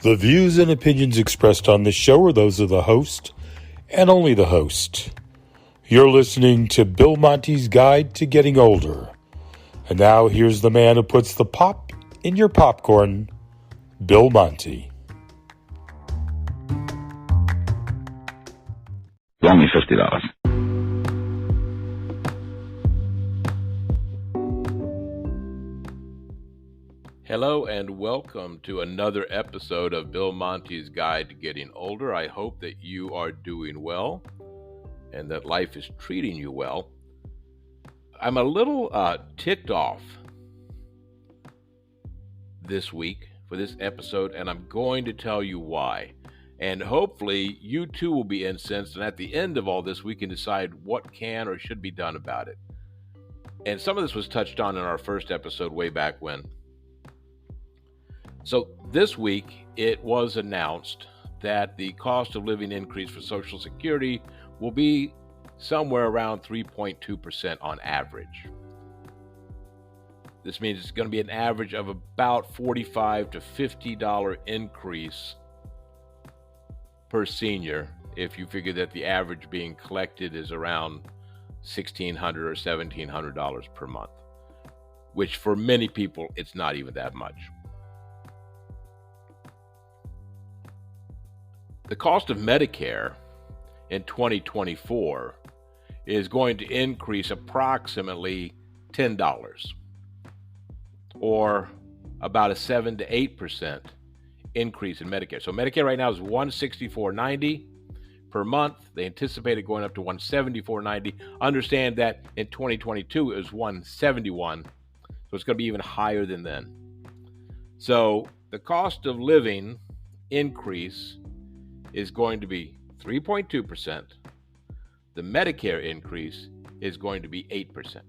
The views and opinions expressed on this show are those of the host and only the host. You're listening to Bill Monty's Guide to Getting Older. And now here's the man who puts the pop in your popcorn, Bill Monty. Only $50. Hello and welcome to another episode of Bill Monty's Guide to Getting Older. I hope that you are doing well and that life is treating you well. I'm a little ticked off this week for this episode, and I'm going to tell you why. And hopefully you too will be incensed, and at the end of all this we can decide what can or should be done about it. And some of this was touched on in our first episode way back when. So this week, it was announced that the cost of living increase for Social Security will be somewhere around 3.2% on average. This means it's going to be an average of about $45 to $50 increase per senior, if you figure that the average being collected is around $1,600 or $1,700 per month, which for many people, it's not even that much. The cost of Medicare in 2024 is going to increase approximately $10, or about a 7 to 8% increase in Medicare. So Medicare right now is $164.90 per month. They anticipate it going up to $174.90. Understand that in 2022 it was $171, so it's going to be even higher than then. So the cost of living increase is going to be 3.2%. The Medicare increase is going to be 8%. And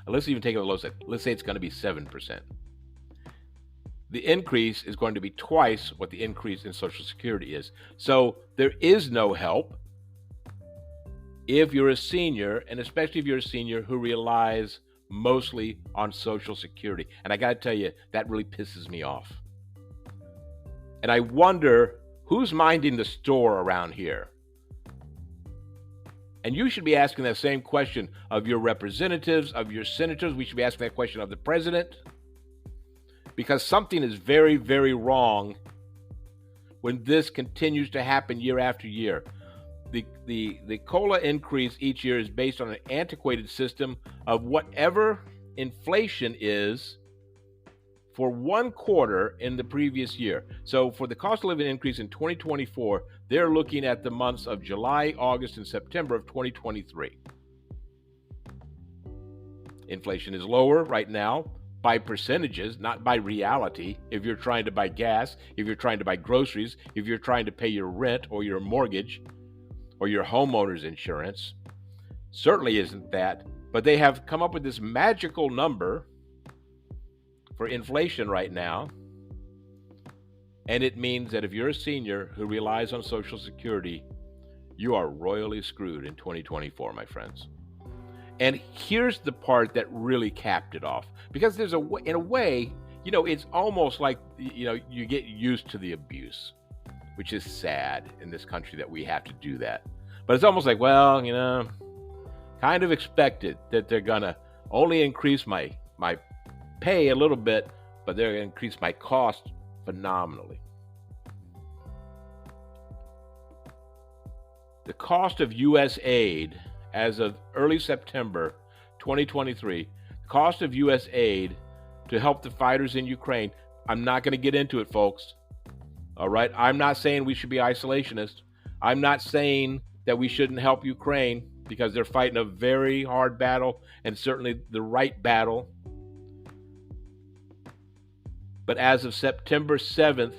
let's even take it a low side. Let's say it's going to be 7%. The increase is going to be twice what the increase in Social Security is. So there is no help if you're a senior, and especially if you're a senior who relies mostly on Social Security. And I got to tell you, that really pisses me off. And I wonder who's minding the store around here? And you should be asking that same question of your representatives, of your senators. We should be asking that question of the president. Because something is very, very wrong when this continues to happen year after year. The COLA increase each year is based on an antiquated system of whatever inflation is for 1 quarter in the previous year. So for the cost of living increase in 2024, they're looking at the months of July, August, and September of 2023. Inflation is lower right now by percentages, not by reality. If you're trying to buy gas, if you're trying to buy groceries, if you're trying to pay your rent or your mortgage or your homeowner's insurance, certainly isn't that. But they have come up with this magical number for inflation right now, and it means that if you're a senior who relies on Social Security, you are royally screwed in 2024, my friends. And here's the part that really capped it off, because there's in a way, it's almost like, you get used to the abuse, which is sad in this country that we have to do that. But it's almost like, well, kind of expected that they're gonna only increase my pay a little bit, but they're going to increase my cost phenomenally. The cost of U.S. aid as of early September 2023, cost of U.S. aid to help the fighters in Ukraine, I'm not going to get into it, folks. All right? I'm not saying we should be isolationists. I'm not saying that we shouldn't help Ukraine, because they're fighting a very hard battle, and certainly the right battle. But as of September 7th,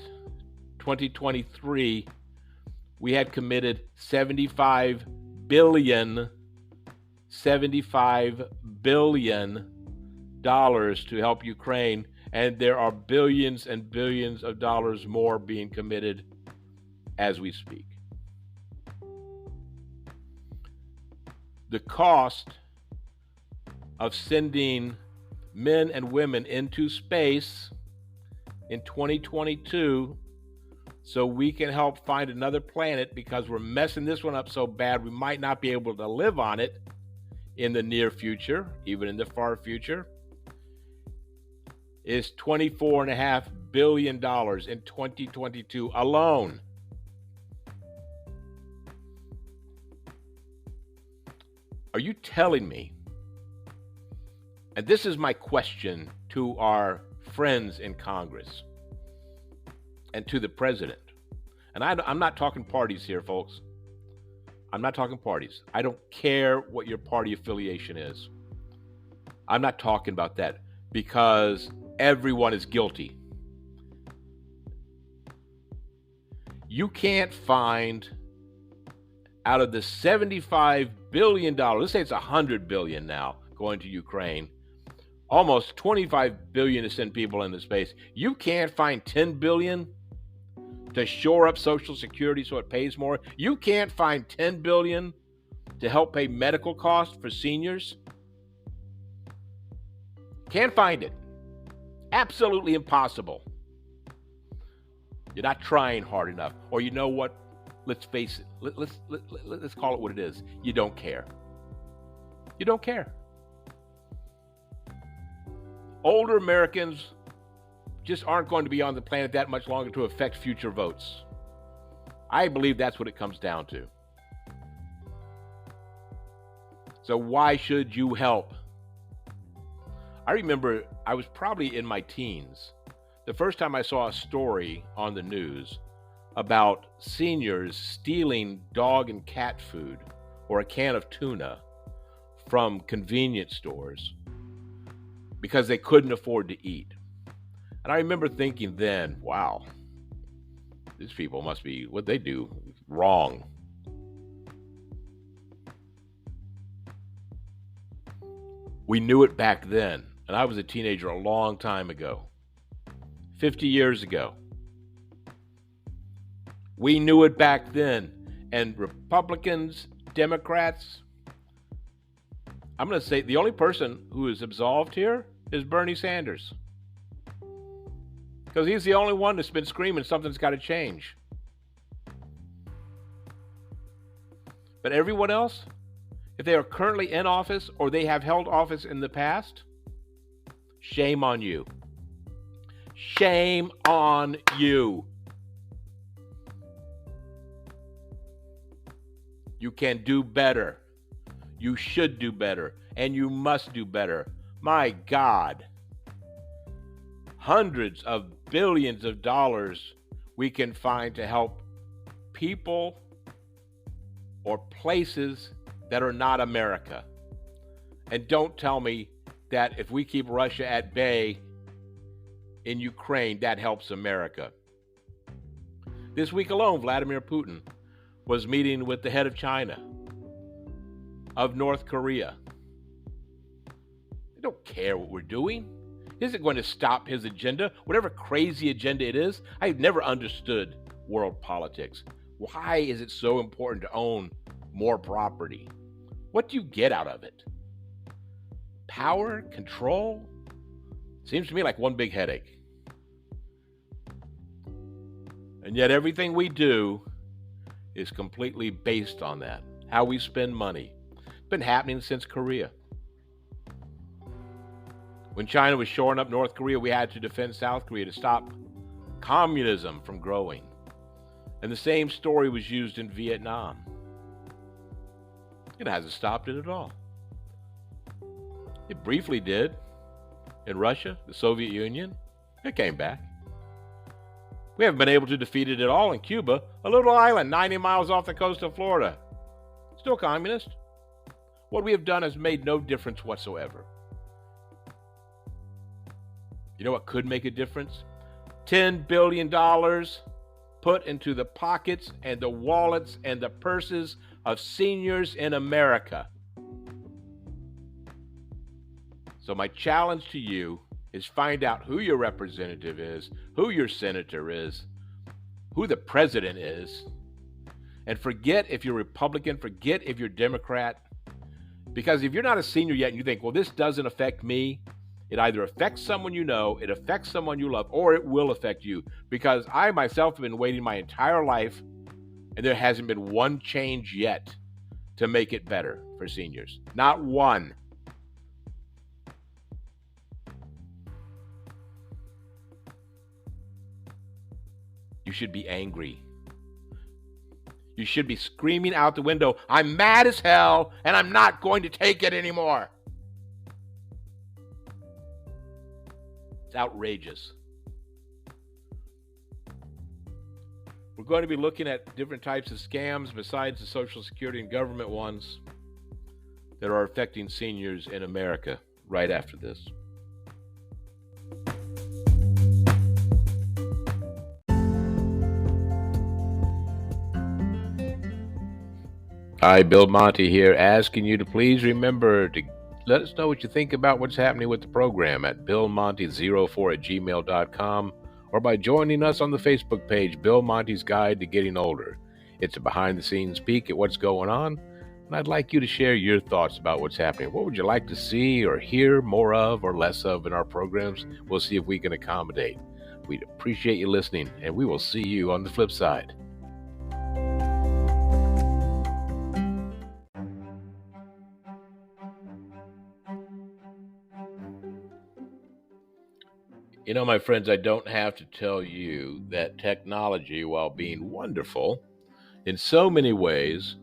2023, we had committed $75 billion to help Ukraine, and there are billions and billions of dollars more being committed as we speak. The cost of sending men and women into space in 2022 so we can help find another planet, because we're messing this one up so bad we might not be able to live on it in the near future, even in the far future, is $24.5 billion in 2022 alone. Are you telling me, and this is my question to our friends in Congress and to the president, and I'm not talking parties here, folks. I'm not talking parties. I don't care what your party affiliation is. I'm not talking about that, because everyone is guilty. You can't find, out of the $75 billion, let's say it's $100 billion now going to Ukraine, almost $25 billion to send people into space. You can't find $10 billion to shore up Social Security so it pays more. You can't find $10 billion to help pay medical costs for seniors. Can't find it. Absolutely impossible. You're not trying hard enough. Or you know what? Let's face it. Let's call it what it is. You don't care. You don't care. Older Americans just aren't going to be on the planet that much longer to affect future votes. I believe that's what it comes down to. So why should you help? I remember I was probably in my teens the first time I saw a story on the news about seniors stealing dog and cat food or a can of tuna from convenience stores because they couldn't afford to eat. And I remember thinking then, wow, these people must be, what they do wrong. We knew it back then, and I was a teenager a long time ago, 50 years ago. We knew it back then, and Republicans, Democrats, I'm going to say the only person who is absolved here is Bernie Sanders. Because he's the only one that's been screaming something's got to change. But everyone else, if they are currently in office or they have held office in the past, shame on you. Shame on you. You can do better. You should do better. And you must do better. My God. Hundreds of billions of dollars we can find to help people or places that are not America. And don't tell me that if we keep Russia at bay in Ukraine, that helps America. This week alone, Vladimir Putin was meeting with the head of China, of North Korea. They don't care what we're doing. It isn't going to stop his agenda, whatever crazy agenda it is. I've never understood world politics. Why is it so important to own more property? What do you get out of it? Power? Control? Seems to me like one big headache. And yet everything we do is completely based on that. How we spend money. It's been happening since Korea. When China was shoring up North Korea, we had to defend South Korea to stop communism from growing. And the same story was used in Vietnam. It hasn't stopped it at all. It briefly did in Russia, the Soviet Union. It came back. We haven't been able to defeat it at all in Cuba, a little island 90 miles off the coast of Florida. Still communist. What we have done has made no difference whatsoever. You know what could make a difference? $10 billion put into the pockets and the wallets and the purses of seniors in America. So my challenge to you is find out who your representative is, who your senator is, who the president is, and forget if you're Republican, forget if you're Democrat, because if you're not a senior yet and you think, well, this doesn't affect me, It either affects someone you know, it affects someone you love, or it will affect you. Because I myself have been waiting my entire life, and there hasn't been one change yet to make it better for seniors. Not one. You should be angry. You should be screaming out the window, I'm mad as hell, and I'm not going to take it anymore. It's outrageous. We're going to be looking at different types of scams besides the Social Security and government ones that are affecting seniors in America right after this. Hi, Bill Monty here, asking you to please remember to let us know what you think about what's happening with the program at billmonty04@gmail.com or by joining us on the Facebook page, Bill Monty's Guide to Getting Older. It's a behind-the-scenes peek at what's going on, and I'd like you to share your thoughts about what's happening. What would you like to see or hear more of or less of in our programs? We'll see if we can accommodate. We'd appreciate you listening, and we will see you on the flip side. You know, my friends, I don't have to tell you that technology, while being wonderful in so many ways,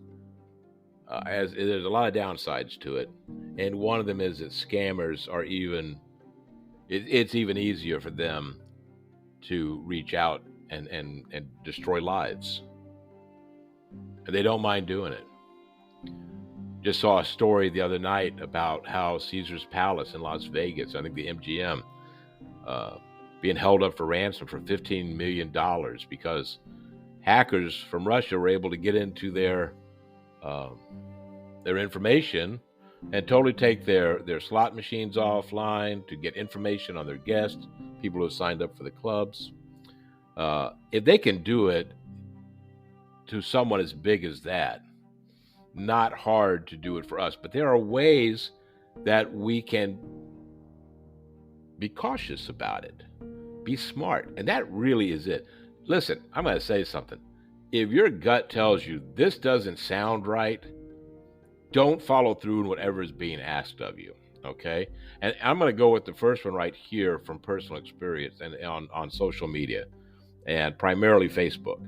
as there's a lot of downsides to it, and one of them is that scammers are it's even easier for them to reach out and destroy lives, and they don't mind doing it. Just saw a story the other night about how Caesar's Palace in Las Vegas, I think the MGM, being held up for ransom for $15 million because hackers from Russia were able to get into their information and totally take their slot machines offline to get information on their guests, people who have signed up for the clubs. If they can do it to someone as big as that, not hard to do it for us. But there are ways that we can be cautious about it. Be smart. And that really is it. Listen, I'm going to say something. If your gut tells you this doesn't sound right, don't follow through in whatever is being asked of you. Okay? And I'm going to go with the first one right here from personal experience and on social media, and primarily Facebook.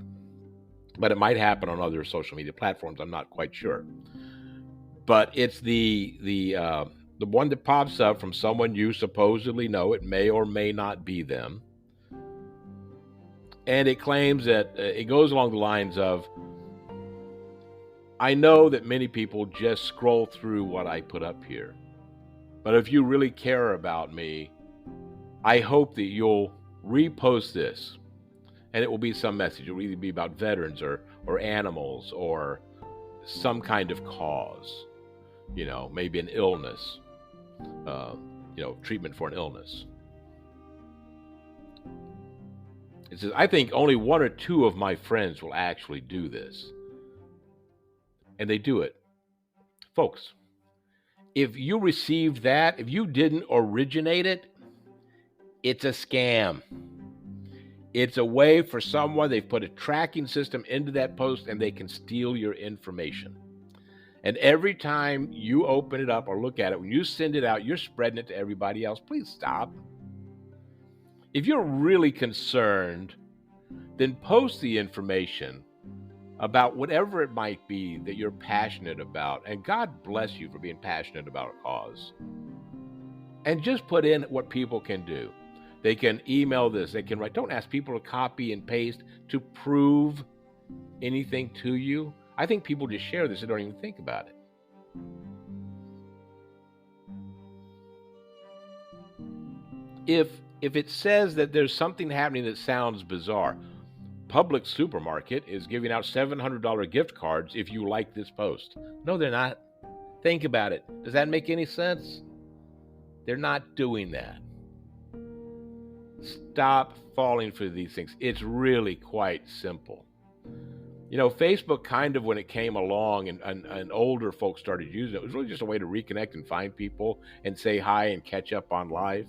But it might happen on other social media platforms. I'm not quite sure. But it's the one that pops up from someone you supposedly know. It may or may not be them. And it claims that it goes along the lines of, I know that many people just scroll through what I put up here, but if you really care about me, I hope that you'll repost this, and it will be some message. It will either be about veterans or animals or some kind of cause, maybe an illness, treatment for an illness. It says, I think only one or two of my friends will actually do this. And they do it. Folks, if you received that, if you didn't originate it, it's a scam. It's a way for someone, they've put a tracking system into that post and they can steal your information. And every time you open it up or look at it, when you send it out, you're spreading it to everybody else. Please stop. If you're really concerned, then post the information about whatever it might be that you're passionate about. And God bless you for being passionate about a cause. And just put in what people can do. They can email this, they can write. Don't ask people to copy and paste to prove anything to you. I think people just share this and don't even think about it. If it says that there's something happening that sounds bizarre, Publix Supermarket is giving out $700 gift cards if you like this post. No, they're not. Think about it. Does that make any sense? They're not doing that. Stop falling for these things. It's really quite simple. Facebook kind of, when it came along and older folks started using it, it was really just a way to reconnect and find people and say hi and catch up on life.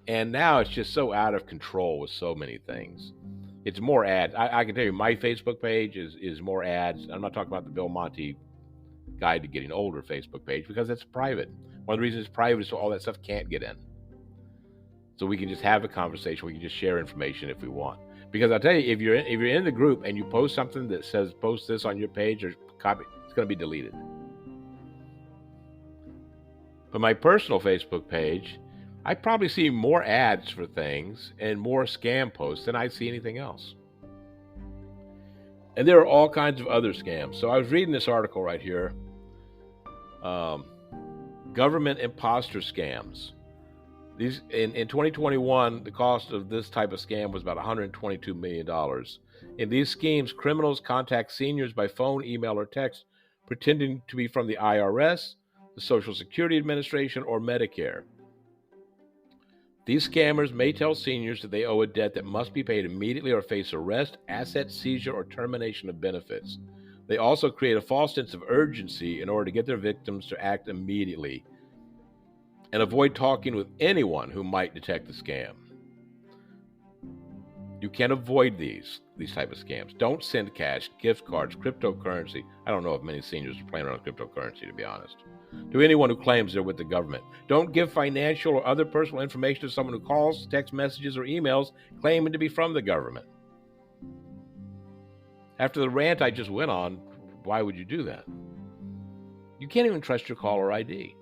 And now it's just so out of control with so many things. It's more ads. I can tell you, my Facebook page is more ads. I'm not talking about the Bill Monty Guide to Getting Older Facebook page, because it's private. One of the reasons it's private is so all that stuff can't get in. So we can just have a conversation. We can just share information if we want. Because I'll tell you, if you're in the group and you post something that says post this on your page or copy, it's going to be deleted. But my personal Facebook page, I probably see more ads for things and more scam posts than I see anything else. And there are all kinds of other scams. So I was reading this article right here. Government imposter scams. These in 2021, the cost of this type of scam was about $122 million. In these schemes, criminals contact seniors by phone, email, or text, pretending to be from the IRS, the Social Security Administration, or Medicare. These scammers may tell seniors that they owe a debt that must be paid immediately or face arrest, asset seizure, or termination of benefits. They also create a false sense of urgency in order to get their victims to act immediately and avoid talking with anyone who might detect the scam. You can avoid these type of scams. Don't send cash, gift cards, cryptocurrency. I don't know if many seniors are playing around with cryptocurrency, to be honest. To anyone who claims they're with the government. Don't give financial or other personal information to someone who calls, text messages, or emails claiming to be from the government. After the rant I just went on, why would you do that? You can't even trust your caller ID.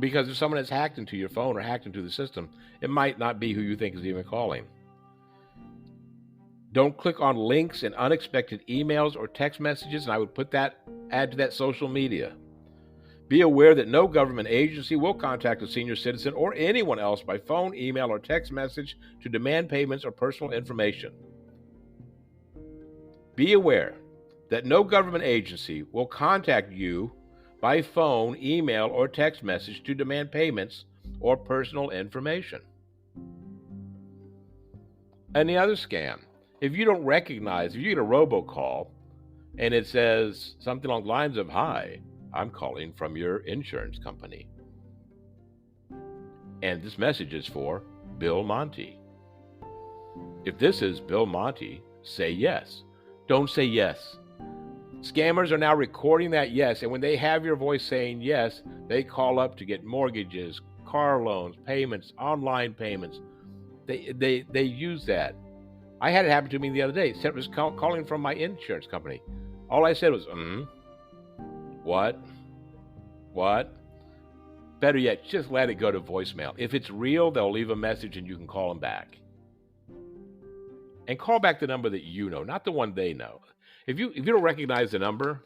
Because if someone has hacked into your phone or hacked into the system, it might not be who you think is even calling. Don't click on links in unexpected emails or text messages, and I would add to that social media. Be aware that no government agency will contact a senior citizen or anyone else by phone, email, or text message to demand payments or personal information. Be aware that no government agency will contact you by phone, email, or text message to demand payments or personal information. And the other scam, if you don't recognize, if you get a robocall and it says something along the lines of, "Hi, I'm calling from your insurance company, and this message is for Bill Monty." If this is Bill Monty, say yes. Don't say yes. Scammers are now recording that yes, and when they have your voice saying yes, they call up to get mortgages, car loans, payments, online payments. They use that. I had it happen to me the other day. It was calling from my insurance company. All I said was, what? Better yet, just let it go to voicemail. If it's real, they'll leave a message and you can call them back. And call back the number that you know, not the one they know. If you don't recognize the number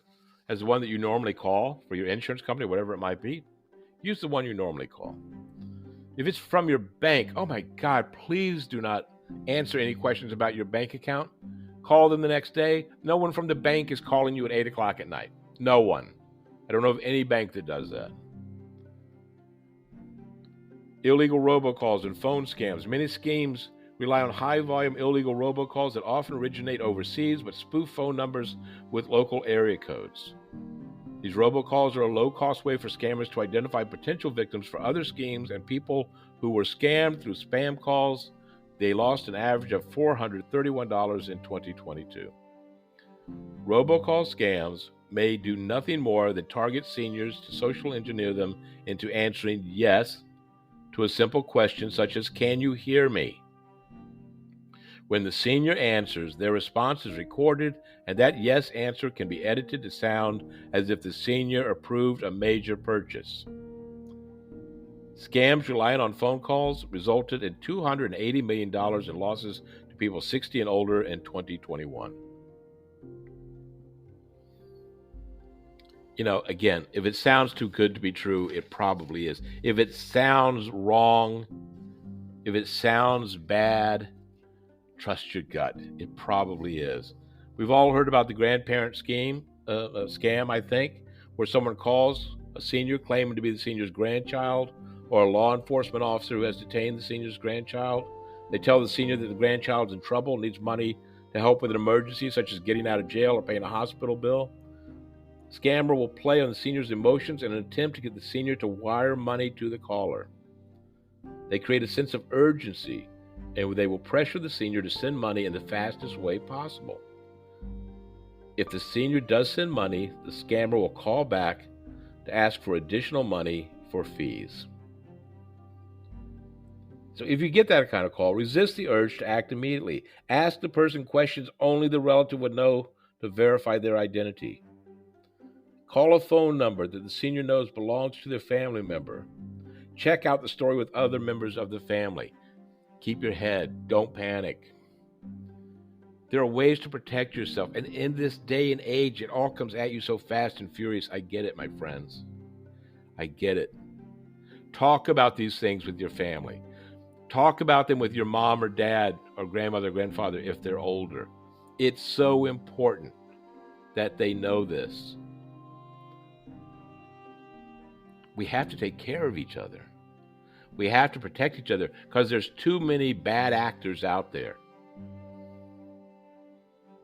as the one that you normally call for your insurance company, whatever it might be, use the one you normally call. If it's from your bank, oh my God, please do not answer any questions about your bank account. Call them the next day. No one from the bank is calling you at 8 o'clock at night. No one. I don't know of any bank that does that. Illegal robocalls and phone scams. Many schemes rely on high-volume illegal robocalls that often originate overseas but spoof phone numbers with local area codes. These robocalls are a low-cost way for scammers to identify potential victims for other schemes and people who were scammed through spam calls. They lost an average of $431 in 2022. Robocall scams may do nothing more than target seniors to social engineer them into answering yes to a simple question such as, "Can you hear me?" When the senior answers, their response is recorded, and that yes answer can be edited to sound as if the senior approved a major purchase. Scams relying on phone calls resulted in $280 million in losses to people 60 and older in 2021. Again, if it sounds too good to be true, it probably is. If it sounds wrong, if it sounds bad, trust your gut. It probably is. We've all heard about the grandparent scam, I think, where someone calls a senior claiming to be the senior's grandchild, or a law enforcement officer who has detained the senior's grandchild. They tell the senior that the grandchild's in trouble and needs money to help with an emergency, such as getting out of jail or paying a hospital bill. Scammer will play on the senior's emotions in an attempt to get the senior to wire money to the caller. They create a sense of urgency, and they will pressure the senior to send money in the fastest way possible. If the senior does send money, the scammer will call back to ask for additional money for fees. So if you get that kind of call, resist the urge to act immediately. Ask the person questions only the relative would know to verify their identity. Call a phone number that the senior knows belongs to their family member. Check out the story with other members of the family. Keep your head. Don't panic. There are ways to protect yourself. And in this day and age, it all comes at you so fast and furious. I get it, my friends. I get it. Talk about these things with your family. Talk about them with your mom or dad or grandmother or grandfather if they're older. It's so important that they know this. We have to take care of each other. We have to protect each other because there's too many bad actors out there.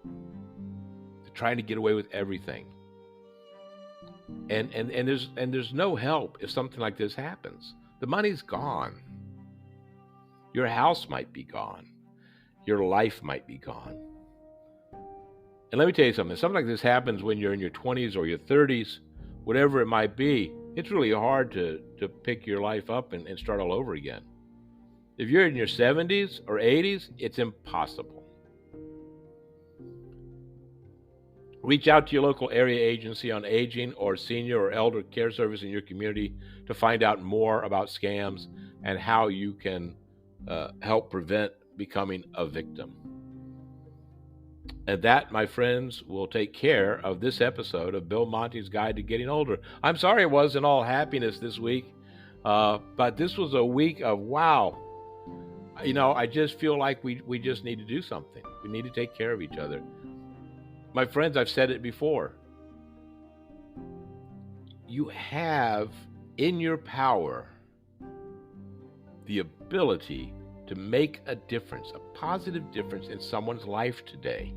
They're trying to get away with everything. And there's no help if something like this happens. The money's gone. Your house might be gone. Your life might be gone. And let me tell you something. If something like this happens when you're in your 20s or your 30s, whatever it might be, it's really hard to pick your life up and start all over again. If you're in your 70s or 80s, it's impossible. Reach out to your local area agency on aging or senior or elder care service in your community to find out more about scams and how you can help prevent becoming a victim. And that, my friends, will take care of this episode of Bill Monty's Guide to Getting Older. I'm sorry it wasn't all happiness this week, but this was a week of wow. I just feel like we just need to do something. We need to take care of each other. My friends, I've said it before. You have in your power the ability to make a difference, a positive difference in someone's life today.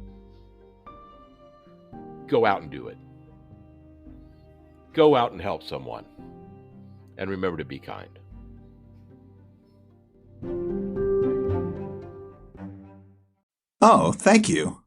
Go out and do it. Go out and help someone. And remember to be kind. Oh, thank you.